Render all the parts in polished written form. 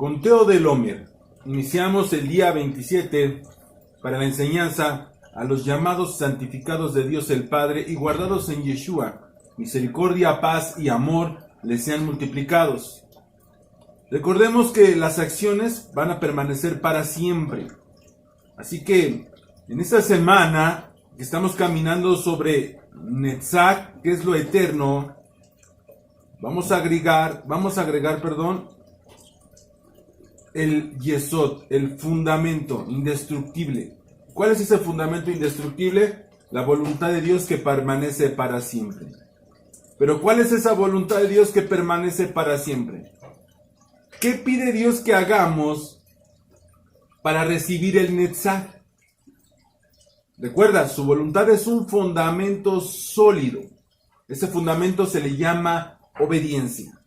Conteo del Homer. Iniciamos el día 27 para la enseñanza a los llamados santificados de Dios el Padre y guardados en Yeshua. Misericordia, paz y amor les sean multiplicados. Recordemos que las acciones van a permanecer para siempre. Así que en esta semana estamos caminando sobre Netzach, que es lo eterno. Vamos a agregar, el Yesod, el fundamento indestructible. ¿Cuál es ese fundamento indestructible? La voluntad de Dios que permanece para siempre. Pero ¿cuál es esa voluntad de Dios que permanece para siempre? ¿Qué pide Dios que hagamos para recibir el Netzach? Recuerda, su voluntad es un fundamento sólido. Ese fundamento se le llama obediencia.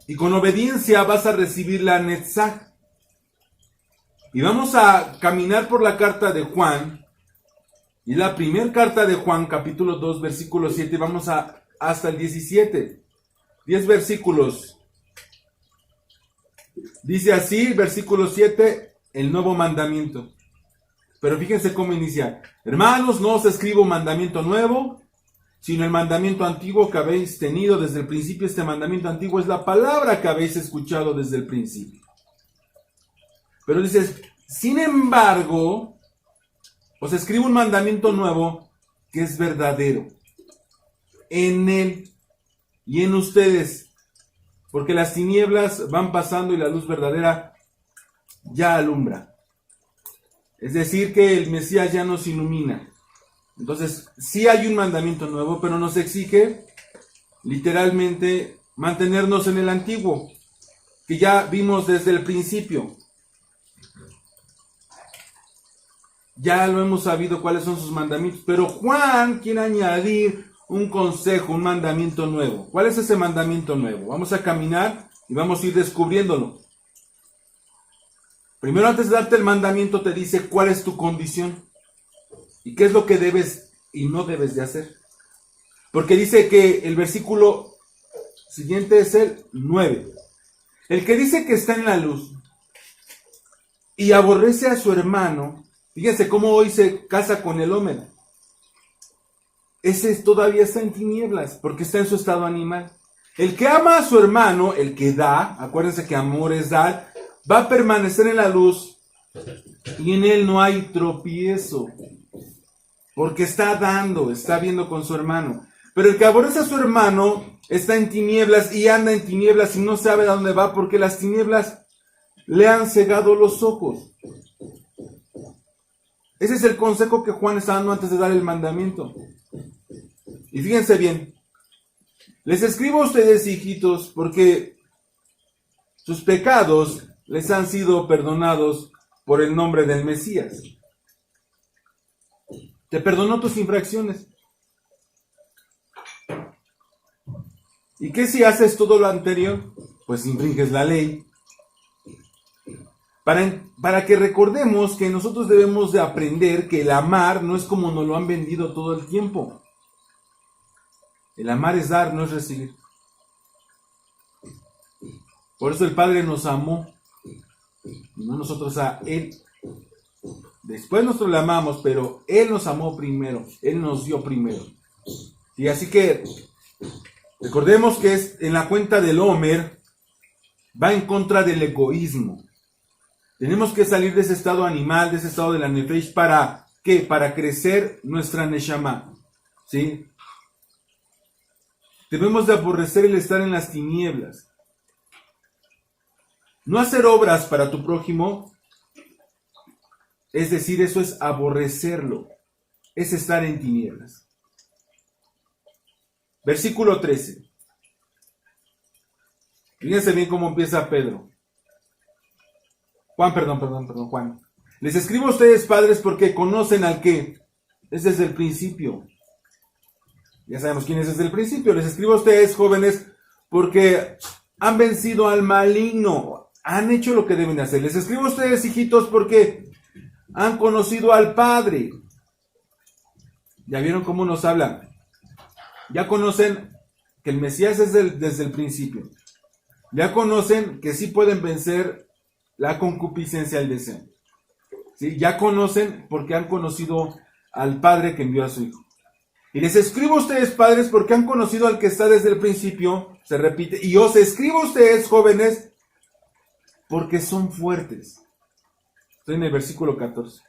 Y con obediencia vas a recibir la Netzach. Y vamos a caminar por la carta de Juan. Y la primera carta de Juan, capítulo 2, versículo 7. Vamos hasta el 17. 10 versículos. Dice así, versículo 7, el nuevo mandamiento. Pero fíjense cómo inicia. Hermanos, no os escribo mandamiento nuevo, sino el mandamiento antiguo que habéis tenido desde el principio. Este mandamiento antiguo es la palabra que habéis escuchado desde el principio. Pero dices, sin embargo, os escribo un mandamiento nuevo que es verdadero en él y en ustedes, porque las tinieblas van pasando y la luz verdadera ya alumbra. Es decir, que el Mesías ya nos ilumina. Entonces, sí hay un mandamiento nuevo, pero nos exige literalmente mantenernos en el antiguo, que ya vimos desde el principio. Ya lo hemos sabido cuáles son sus mandamientos, pero Juan quiere añadir un consejo, un mandamiento nuevo. ¿Cuál es ese mandamiento nuevo? Vamos a caminar y vamos a ir descubriéndolo. Primero, antes de darte el mandamiento, te dice cuál es tu condición y qué es lo que debes y no debes de hacer. Porque dice que el versículo siguiente es el 9. El que dice que está en la luz y aborrece a su hermano, fíjense cómo hoy se casa con el Homer. Ese todavía está en tinieblas porque está en su estado animal. El que ama a su hermano, el que da, acuérdense que amor es dar, va a permanecer en la luz y en él no hay tropiezo, porque está dando, está viendo con su hermano. Pero el que aborrece a su hermano está en tinieblas y anda en tinieblas y no sabe a dónde va porque las tinieblas le han cegado los ojos. Ese es el consejo que Juan está dando antes de dar el mandamiento. Y fíjense bien, les escribo a ustedes, hijitos, porque sus pecados les han sido perdonados por el nombre del Mesías. Te perdonó tus infracciones. ¿Y qué si haces todo lo anterior? Pues infringes la ley. Para que recordemos que nosotros debemos de aprender que el amar no es como nos lo han vendido todo el tiempo. El amar es dar, no es recibir. Por eso el Padre nos amó, y no nosotros a Él. Después nosotros le amamos, pero Él nos amó primero, Él nos dio primero. Y así que recordemos que es en la cuenta del Homer, va en contra del egoísmo. Tenemos que salir de ese estado animal, de ese estado de la nefesh, ¿para qué? Para crecer nuestra neshama, ¿sí? Debemos de aborrecer el estar en las tinieblas. No hacer obras para tu prójimo, es decir, eso es aborrecerlo, es estar en tinieblas. Versículo 13. Fíjense bien cómo empieza Pedro. Juan. Les escribo a ustedes, padres, porque conocen al que es desde el principio. Ya sabemos quién es desde el principio. Les escribo a ustedes, jóvenes, porque han vencido al maligno. Han hecho lo que deben de hacer. Les escribo a ustedes, hijitos, porque han conocido al Padre. ¿Ya vieron cómo nos hablan? Ya conocen que el Mesías es desde el principio. Ya conocen que sí pueden vencer la concupiscencia del deseo. ¿Sí? Ya conocen porque han conocido al Padre que envió a su Hijo. Y les escribo a ustedes, padres, porque han conocido al que está desde el principio, se repite, y os escribo a ustedes, jóvenes, porque son fuertes. Estoy en el versículo 14.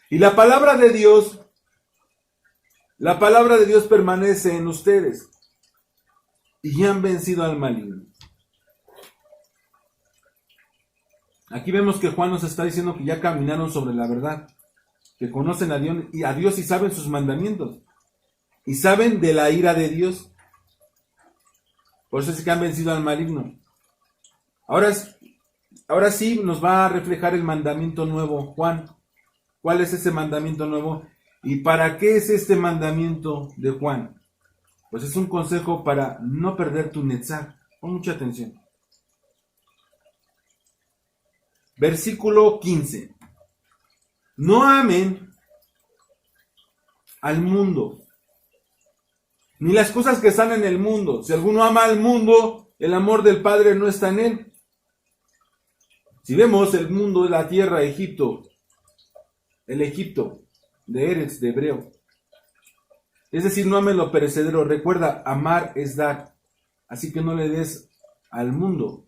Y la palabra de Dios permanece en ustedes, y ya han vencido al maligno. Aquí vemos que Juan nos está diciendo que ya caminaron sobre la verdad, que conocen a Dios y saben sus mandamientos, y saben de la ira de Dios. Por eso es que han vencido al maligno. Ahora sí nos va a reflejar el mandamiento nuevo, Juan. ¿Cuál es ese mandamiento nuevo? ¿Y para qué es este mandamiento de Juan? Pues es un consejo para no perder tu netzach. Pon mucha atención. Versículo 15. No amen al mundo, ni las cosas que están en el mundo. Si alguno ama al mundo, el amor del Padre no está en él. Si vemos el mundo de la tierra, Egipto, el Egipto de Eretz, de hebreo. Es decir, no amen lo perecedero. Recuerda, amar es dar. Así que no le des al mundo,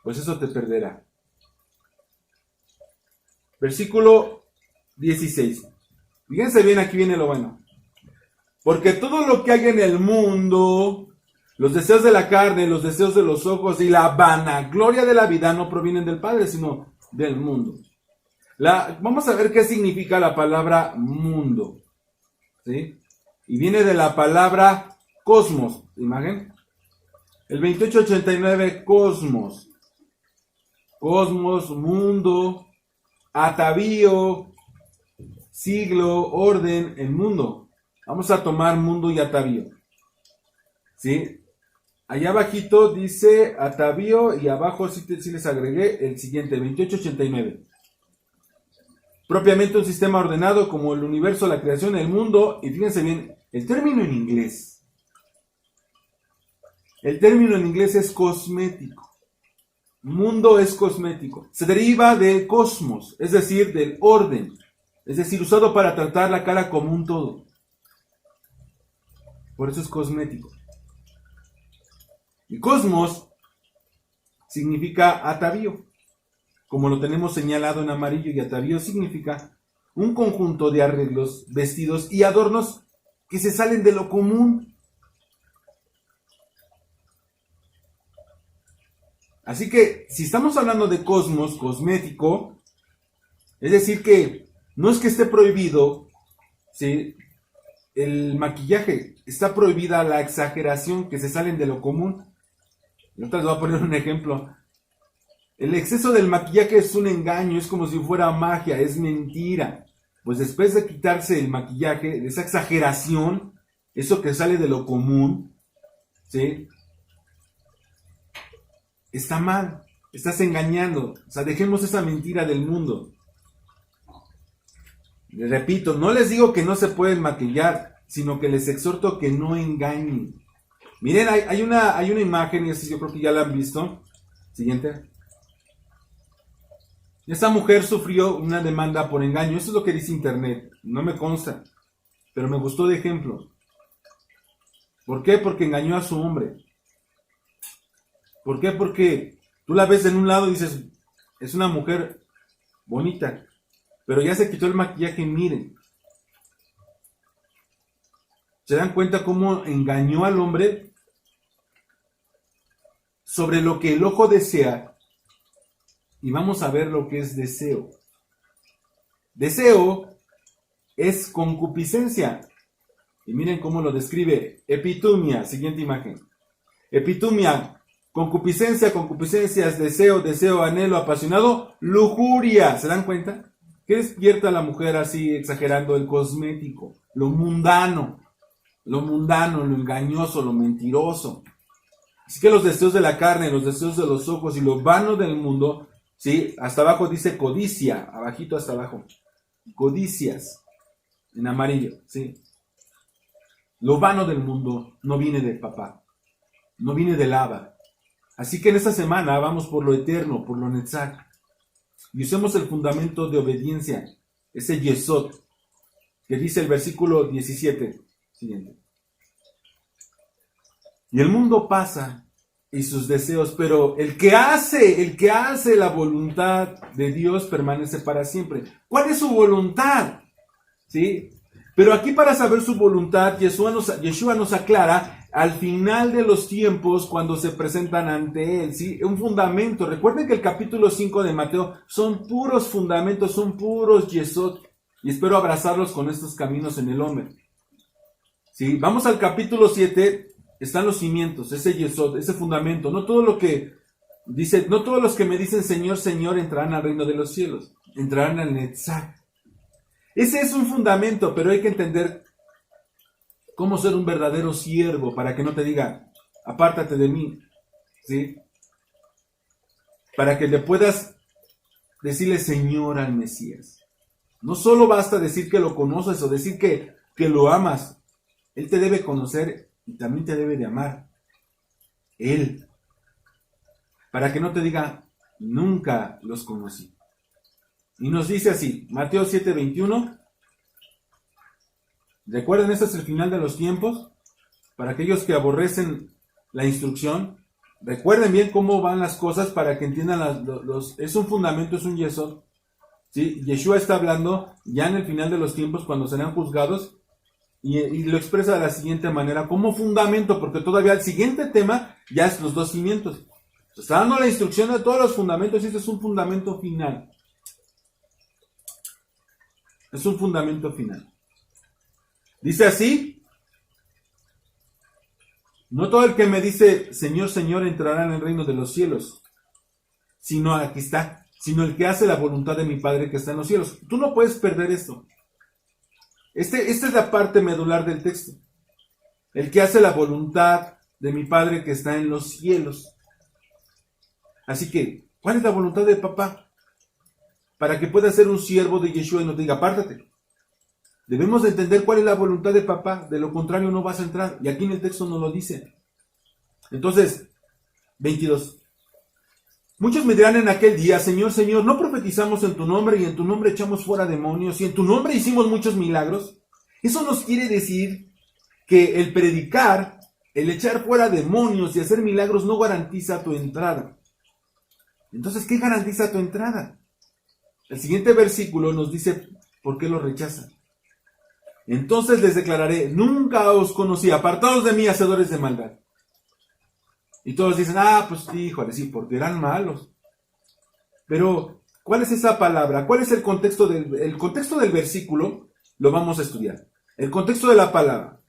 pues eso te perderá. Versículo 16. Fíjense bien, aquí viene lo bueno. Porque todo lo que hay en el mundo, los deseos de la carne, los deseos de los ojos y la vanagloria de la vida no provienen del Padre, sino del mundo. Vamos a ver qué significa la palabra mundo. ¿Sí? Y viene de la palabra cosmos. ¿Imagen? El 2889, cosmos. Cosmos, mundo, atavío, siglo, orden, el mundo. Vamos a tomar mundo y atavío. ¿Sí? Allá abajito dice atavío y abajo sí les agregué el siguiente, 2889. Propiamente un sistema ordenado como el universo, la creación, el mundo. Y fíjense bien, el término en inglés. El término en inglés es cosmético. Mundo es cosmético. Se deriva del cosmos, es decir, del orden. Es decir, usado para tratar la cara como un todo. Por eso es cosmético. Y cosmos significa atavío, como lo tenemos señalado en amarillo, y atavío significa un conjunto de arreglos, vestidos y adornos que se salen de lo común. Así que, si estamos hablando de cosmos, cosmético, es decir que no es que esté prohibido, ¿sí?, el maquillaje, está prohibida la exageración, que se salen de lo común. Ahorita les voy a poner un ejemplo. El exceso del maquillaje es un engaño, es como si fuera magia, es mentira. Pues después de quitarse el maquillaje, esa exageración, eso que sale de lo común, ¿sí?, está mal, estás engañando. O sea, dejemos esa mentira del mundo. Les repito, no les digo que no se pueden maquillar, sino que les exhorto que no engañen. Miren, hay una imagen, y yo creo que ya la han visto. Siguiente. Esta mujer sufrió una demanda por engaño. Eso es lo que dice internet. No me consta, pero me gustó de ejemplo. ¿Por qué? Porque engañó a su hombre. ¿Por qué? Porque tú la ves en un lado y dices, es una mujer bonita, pero ya se quitó el maquillaje, miren. ¿Se dan cuenta cómo engañó al hombre sobre lo que el ojo desea? Y vamos a ver lo que es deseo. Deseo es concupiscencia. Y miren cómo lo describe. Epitumia, siguiente imagen. Epitumia, concupiscencia, concupiscencia es deseo, deseo, anhelo, apasionado, lujuria. ¿Se dan cuenta? ¿Qué despierta a la mujer así exagerando? El cosmético, lo mundano, lo engañoso, lo mentiroso. Así que los deseos de la carne, los deseos de los ojos y lo vano del mundo, ¿sí? Hasta abajo dice codicia, abajito hasta abajo. Codicias, en amarillo, ¿sí? Lo vano del mundo no viene del papá, no viene del Abba, Así que en esta semana vamos por lo eterno, por lo netzach, y usemos el fundamento de obediencia, ese yesod, que dice el versículo 17, siguiente. Y el mundo pasa y sus deseos, pero el que hace la voluntad de Dios permanece para siempre. ¿Cuál es su voluntad? ¿Sí? Pero aquí, para saber su voluntad, Yeshua nos aclara al final de los tiempos, cuando se presentan ante él, ¿sí? Un fundamento. Recuerden que el capítulo 5 de Mateo son puros fundamentos, son puros yesod, y espero abrazarlos con estos caminos en el hombre. ¿Sí? Vamos al capítulo 7. Están los cimientos, ese yesod, ese fundamento. No todos los que me dicen Señor, Señor entrarán al reino de los cielos, entrarán al netzach. Ese es un fundamento, pero hay que entender cómo ser un verdadero siervo para que no te diga, apártate de mí, ¿sí? Para que le puedas decirle Señor al Mesías. No solo basta decir que lo conoces o decir que lo amas. Él te debe conocer y también te debe de amar. Él. Para que no te diga, nunca los conocí. Y nos dice así, Mateo 7:21. Recuerden, este es el final de los tiempos. Para aquellos que aborrecen la instrucción, recuerden bien cómo van las cosas para que entiendan es un fundamento, es un yesod. ¿Sí? Yeshua está hablando ya en el final de los tiempos, cuando serán juzgados, y lo expresa de la siguiente manera, como fundamento, porque todavía el siguiente tema ya es los dos cimientos. Está dando la instrucción de todos los fundamentos, y este es un fundamento final. Es un fundamento final. Dice así: no todo el que me dice Señor, Señor entrará en el reino de los cielos, sino, aquí está, sino el que hace la voluntad de mi Padre que está en los cielos. Tú no puedes perder esto. Esta es la parte medular del texto. El que hace la voluntad de mi Padre que está en los cielos. Así que, ¿cuál es la voluntad de papá? Para que pueda ser un siervo de Yeshua y nos diga, apártate. Debemos de entender cuál es la voluntad de papá, de lo contrario no vas a entrar. Y aquí en el texto nos lo dice. Entonces, 22. Muchos me dirán en aquel día, Señor, Señor, ¿no profetizamos en tu nombre y en tu nombre echamos fuera demonios y en tu nombre hicimos muchos milagros? Eso nos quiere decir que el predicar, el echar fuera demonios y hacer milagros no garantiza tu entrada. Entonces, ¿qué garantiza tu entrada? El siguiente versículo nos dice por qué lo rechazan. Entonces les declararé, nunca os conocí, apartados de mí, hacedores de maldad. Y todos dicen, pues híjole, sí, porque eran malos. Pero, ¿cuál es esa palabra? ¿Cuál es el contexto del versículo? Lo vamos a estudiar. El contexto de la palabra.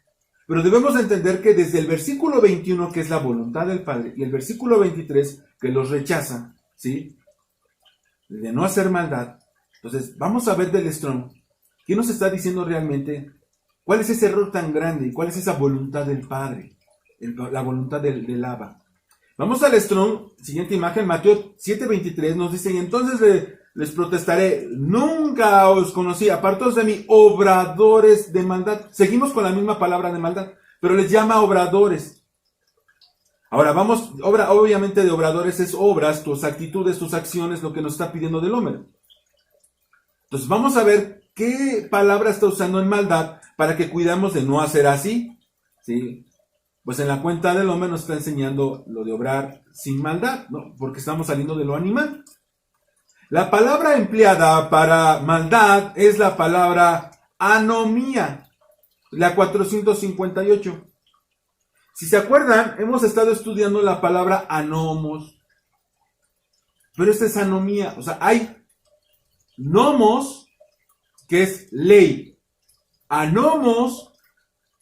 Pero debemos entender que desde el versículo 21, que es la voluntad del Padre, y el versículo 23, que los rechaza, ¿sí? De no hacer maldad. Entonces, vamos a ver del Strong. ¿Qué nos está diciendo realmente? ¿Cuál es ese error tan grande? ¿Y cuál es esa voluntad del Padre? La voluntad del Abba. Vamos al Strong, siguiente imagen, Mateo 7:23, nos dice, y entonces les protestaré, nunca os conocí, apartaos de mí, obradores de maldad. Seguimos con la misma palabra de maldad, pero les llama obradores. Ahora vamos, obviamente de obradores es obras, tus actitudes, tus acciones, lo que nos está pidiendo del hombre. Entonces vamos a ver qué palabra está usando en maldad para que cuidamos de no hacer así, ¿sí? Pues en la cuenta del hombre nos está enseñando lo de obrar sin maldad, ¿no? Porque estamos saliendo de lo animal. La palabra empleada para maldad es la palabra anomía, la 458. Si se acuerdan, hemos estado estudiando la palabra anomos, pero esta es anomía. O sea, hay nomos, que es ley. Anomos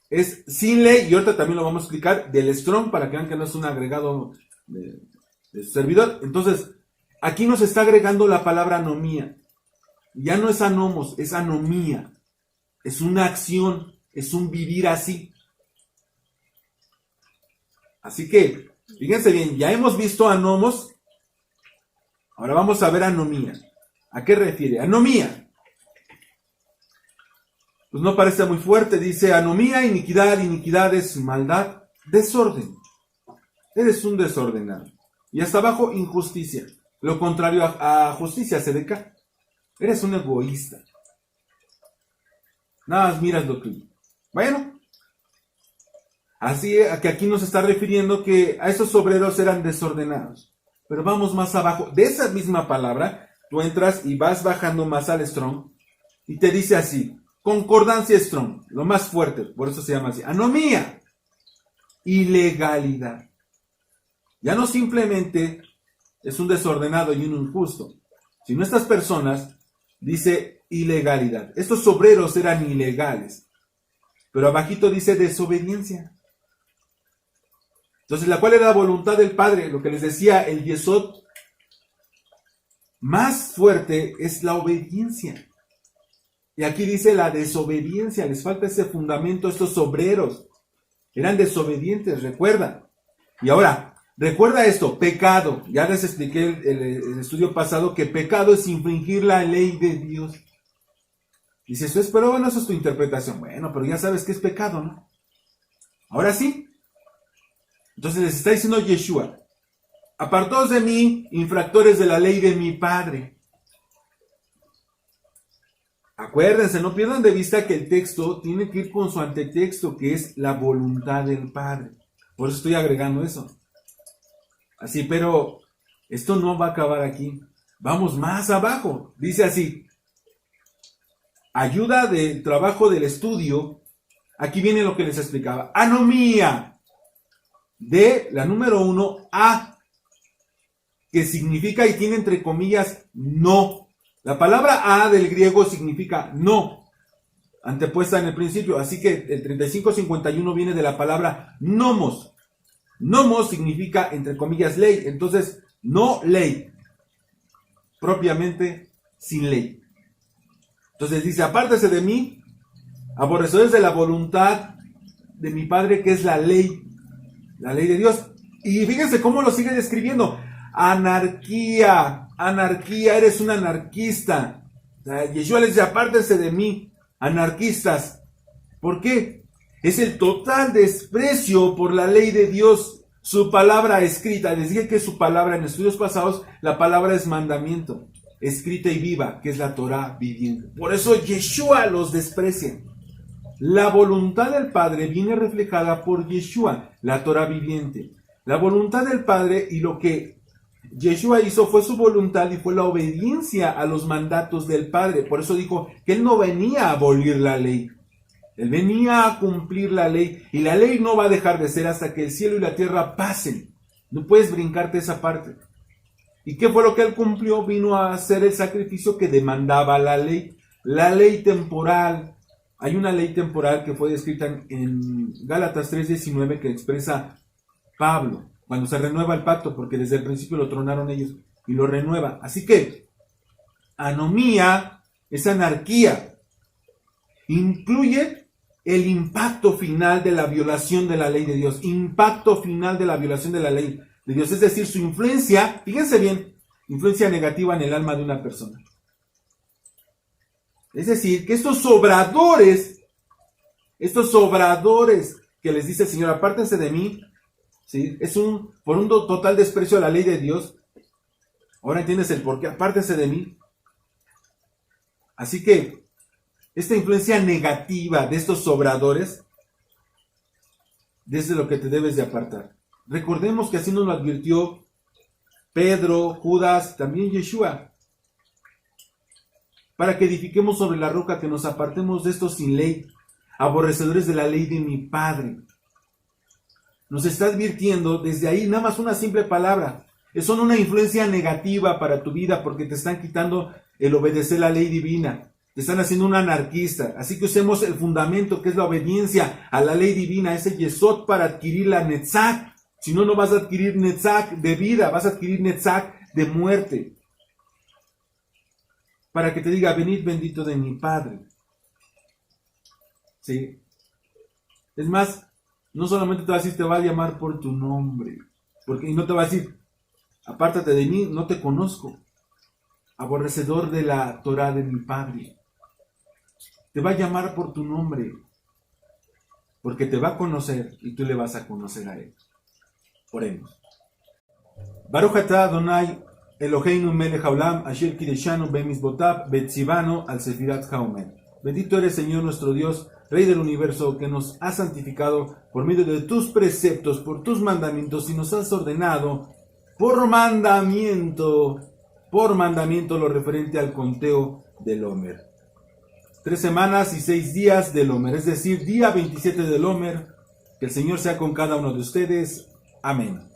es sin ley, y ahorita también lo vamos a explicar del Strong para que vean que no es un agregado de su servidor. Entonces, aquí nos está agregando la palabra anomía. Ya no es anomos, es anomía. Es una acción, es un vivir así. Así que, fíjense bien, ya hemos visto anomos, ahora vamos a ver anomía. ¿A qué refiere? Anomía. Pues no parece muy fuerte, dice anomía, iniquidad, iniquidad es maldad, desorden. Eres un desordenado. Y hasta abajo, injusticia. Lo contrario a justicia, Sedeca. Eres un egoísta. Nada más miras lo tuyo. Bueno, así que aquí nos está refiriendo que a esos obreros eran desordenados. Pero vamos más abajo. De esa misma palabra, tú entras y vas bajando más al Strong y te dice así, concordancia Strong, lo más fuerte, por eso se llama así, anomía, ilegalidad. Ya no simplemente es un desordenado y un injusto, sino estas personas, dice ilegalidad. Estos obreros eran ilegales, pero abajito dice desobediencia. Entonces, ¿cuál era la voluntad del Padre? Lo que les decía, el yesod más fuerte es la obediencia. Y aquí dice la desobediencia, les falta ese fundamento a estos obreros. Eran desobedientes, recuerda. Y ahora, recuerda esto, pecado. Ya les expliqué el estudio pasado que pecado es infringir la ley de Dios. Dices, pero bueno, eso es tu interpretación. Bueno, pero ya sabes que es pecado, ¿no? Ahora sí. Entonces les está diciendo Yeshua, apartaos de mí, infractores de la ley de mi Padre. Acuérdense, no pierdan de vista que el texto tiene que ir con su antetexto, que es la voluntad del Padre. Por eso estoy agregando eso. Así, pero esto no va a acabar aquí. Vamos más abajo. Dice así, ayuda del trabajo del estudio. Aquí viene lo que les explicaba. Anomía. De la número 1, a, que significa y tiene entre comillas no. La palabra a del griego significa no, antepuesta en el principio. Así que el 3551 viene de la palabra nomos. Nomos significa entre comillas ley. Entonces, no ley, propiamente sin ley. Entonces dice, apártese de mí, aborrecedores de la voluntad de mi Padre, que es la ley de Dios. Y fíjense cómo lo sigue describiendo. Anarquía, eres un anarquista. Yeshua les dice, apártense de mí, anarquistas. ¿Por qué? Es el total desprecio por la ley de Dios, su palabra escrita. Les dije que su palabra, en estudios pasados, la palabra es mandamiento, escrita y viva, que es la Torah viviente. Por eso Yeshua los desprecia. La voluntad del Padre viene reflejada por Yeshua, la Torah viviente. La voluntad del Padre y lo que Yeshua hizo fue su voluntad y fue la obediencia a los mandatos del Padre. Por eso dijo que Él no venía a abolir la ley. Él venía a cumplir la ley. Y la ley no va a dejar de ser hasta que el cielo y la tierra pasen. No puedes brincarte esa parte. ¿Y qué fue lo que Él cumplió? Vino a hacer el sacrificio que demandaba la ley. La ley temporal. Hay una ley temporal que fue descrita en Gálatas 3:19 que expresa Pablo cuando se renueva el pacto, porque desde el principio lo tronaron ellos y lo renueva. Así que anomía es anarquía. Incluye el impacto final de la violación de la ley de Dios. Impacto final de la violación de la ley de Dios. Es decir, su influencia, fíjense bien, influencia negativa en el alma de una persona. Es decir, que estos obradores que les dice el Señor, apártense de mí, ¿sí? Es por un total desprecio a la ley de Dios. Ahora entiendes el por qué, apártense de mí. Así que esta influencia negativa de estos obradores, desde lo que te debes de apartar. Recordemos que así nos lo advirtió Pedro, Judas, también Yeshua. Para que edifiquemos sobre la roca, que nos apartemos de estos sin ley, aborrecedores de la ley de mi Padre. Nos está advirtiendo desde ahí, nada más una simple palabra. Son una influencia negativa para tu vida porque te están quitando el obedecer la ley divina. Te están haciendo un anarquista. Así que usemos el fundamento que es la obediencia a la ley divina, ese yesod para adquirir la netzach. Si no, no vas a adquirir netzach de vida, vas a adquirir netzach de muerte. Para que te diga, venid bendito de mi Padre. ¿Sí? Es más, no solamente te va a decir, te va a llamar por tu nombre. Y no te va a decir, apártate de mí, no te conozco. Aborrecedor de la Torah de mi Padre. Te va a llamar por tu nombre. Porque te va a conocer y tú le vas a conocer a Él. Oremos. Baruch atah Adonai Eloheinu melech haolam asher kideshanu bemizbotav betzivanu al sefirat haomer. Bendito eres, Señor nuestro Dios, Rey del universo, que nos has santificado por medio de tus preceptos, por tus mandamientos, y nos has ordenado por mandamiento lo referente al conteo del Omer. 3 semanas y 6 días del Omer, es decir, día 27 del Omer. Que el Señor sea con cada uno de ustedes. Amén.